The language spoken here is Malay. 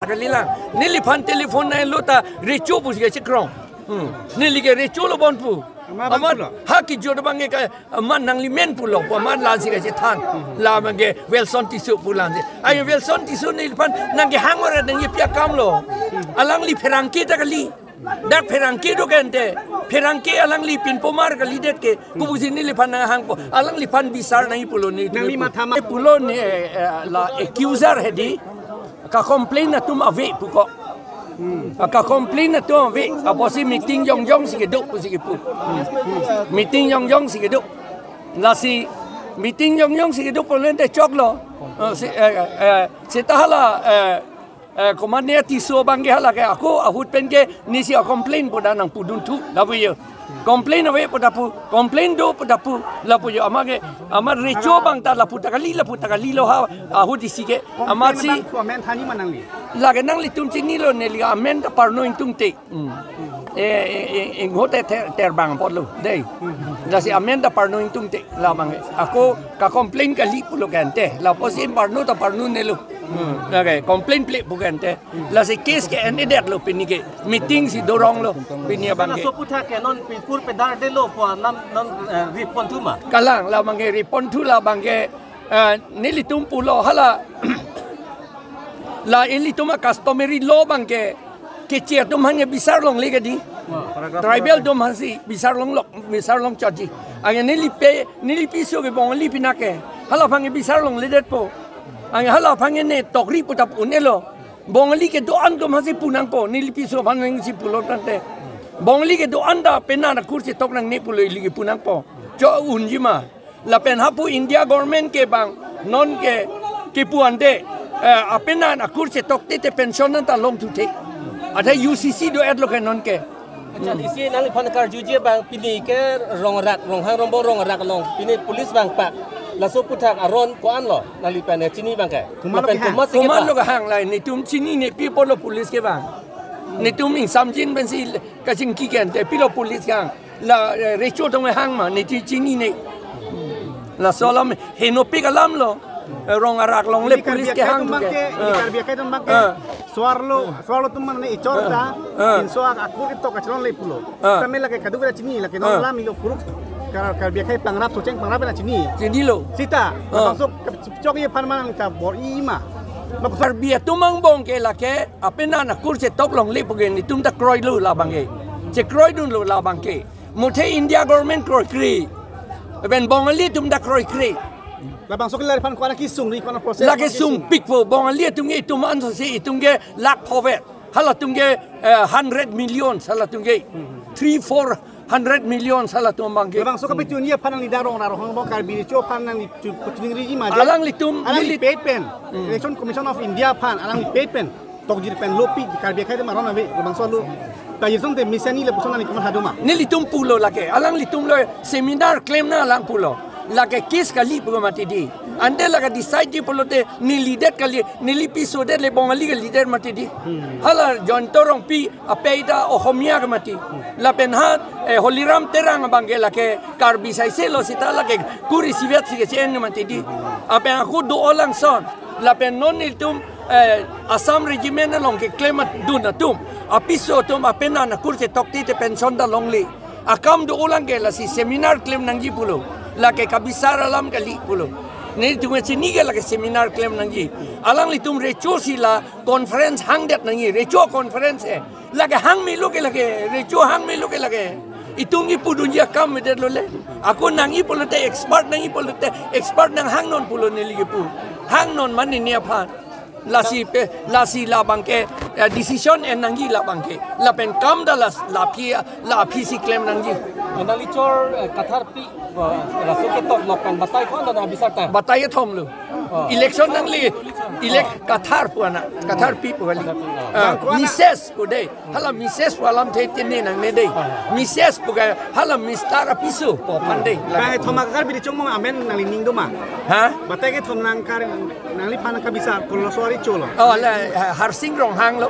Kalilang nili pan telefon na lota recho pus ke cekrong nili ke recho lo bon pu amat haki jodoh bange ka man nang limen pulo paman lansi ke cetan la bange Wilson tisu pulan ayo Wilson tisu nili pan nang ke hangor nang ye pia kam lo alang li perangki ta kali dak perangki do kente perangki alang li pin pomar kali det ke kubusi nili pan nang hang po alang li pan bisar nang pulo ni pulo ni la accuser hedi ka complain na tum ave puko ka complain na tum ave apa si meeting yong si geduk pu si pu meeting yong si geduk la si meeting yong si geduk po lente chok lo si tahala komandnya tiso bangge hala ke aku ahut pen ke ni si complain po danang pudun tu la pu yo complain ave po dapu complain do po dapu la pu yo amage amar recho bang ta la pu takali lo ha ahut isike amar si komen thani manang li lagi nang li tum sini lo ne li amen ta parno intung te hote terbang pot lo dei la si amen ta parno intung te la bang aku ka complain kali pulo kante la posim parno ta parno ne lo lagi complain plek bukan te la si case ke ene det lo pini ke meeting si dorong lo pini bang so puta ke non pur pedar de lo po nam ripon tu ma kalang la bang ripon tu la bang ne li tum pulo hala la ili tuma customary law bangke kecil tum hanya besar long lega di tribal tum hasi besar long charge anga nili piso ke bong li pinake hala pange besar long ledet po anga hala pange ne tokri putap unelo bong li ke doan tum hasi punang po nili piso paneng si pulo tante bong li ke doan da pena na kursi tok nang ne pulo li ke punang po jo unjima la pen hapu India government ke bang non ke puante apena na kursi tok te pension ta long tu te ada UCC do ad lo kanon ke jadi isi nang pan kar juje bang pini ke rong hang rong rak long pini polis bang pak la so putak aron ko an lo nali pan chini bang ke kuman lo ka hang lai ni tum chini ni people lo police ke bang ni tum ing samjin ben si ka sing ki ken te pilo police kang la recho tong hang ma ni chini ni la solam henopi kalam lo rong arak long le polis ke hang tu ke biar kai tembak ke suarlo tu mana icor ta insoak aku itu kacron le pulo kami lagi kadu kita cini lagi non lam ilo puruk kar biar kai pangrap soceng pangrap na cini lo sita masuk cok ye pan manang ka bor ima kar biar tu mang bong ke lake apena na kurse tok long le pugen ni tum ta kroi lu la bangke che kroi dun lu la bangke muthe India government kroi kri ben bong ali tum da kroi kri labang sok lari pan kuana kisung ni kuana proses lagi sung pik po bong ali tungge itu man so si tungge lak povet hala tungge 100 million salah tungge 300-400 million salah tu mangke labang sok kapi tunia pan ni darong bong kar biri cho pan ni kucing ri ma alang litum alang paid pen election commission of India pan alang paid pen tok jir pen lopi kar biar kai maron ave labang sok lu kaya sonte misani le pusona ni kamar haduma ni litum pulo lake alang litum lo seminar claim na alang pulo lake kis kali pugo mati di ande laga decide di pulo te ni leader kali ni lipiso de le bongali ke leader mati di hala jontorong pi apeida o homia ke mati la penhat holiram terang bangge lake karbi sai selo sita lake kuri sivet si ke chen mati di ape aku do olang son la pen non iltum Assam regiment long ke claimat dunatum apiso tum apena na kurse tokti te pension da longli akam do ulang ke la si seminar claim nangji pulo la ke kabisar alam kali pulo ni tunga sini ke la ke seminar claim nangji alang li tum recho sila conference hang det nangi recho conference la ke hang mi lo ke la ke recho hang mi lo ke la ke itungi pudunja kam med lo le aku nangi pulo te expert nangi pulo te expert nang hang non pulo ni li pu hang non man ni apa lasi la bangke decision en nangi la bangke la pen kam da la si claim nangi nali chor kathar pi la so ke tok lokan batai ko na bisa ta batai thom lu election nangli elect kathar puana kathar pi puali mises pude hala mises walam the tinne nang ne dei mises puga hala mistar pisu po pande kai thoma kar bi chong mong amen nang ning do ma ha batai ke thom nang kar nang li pan ka bisa kolosori cholo la har sing rong hang lo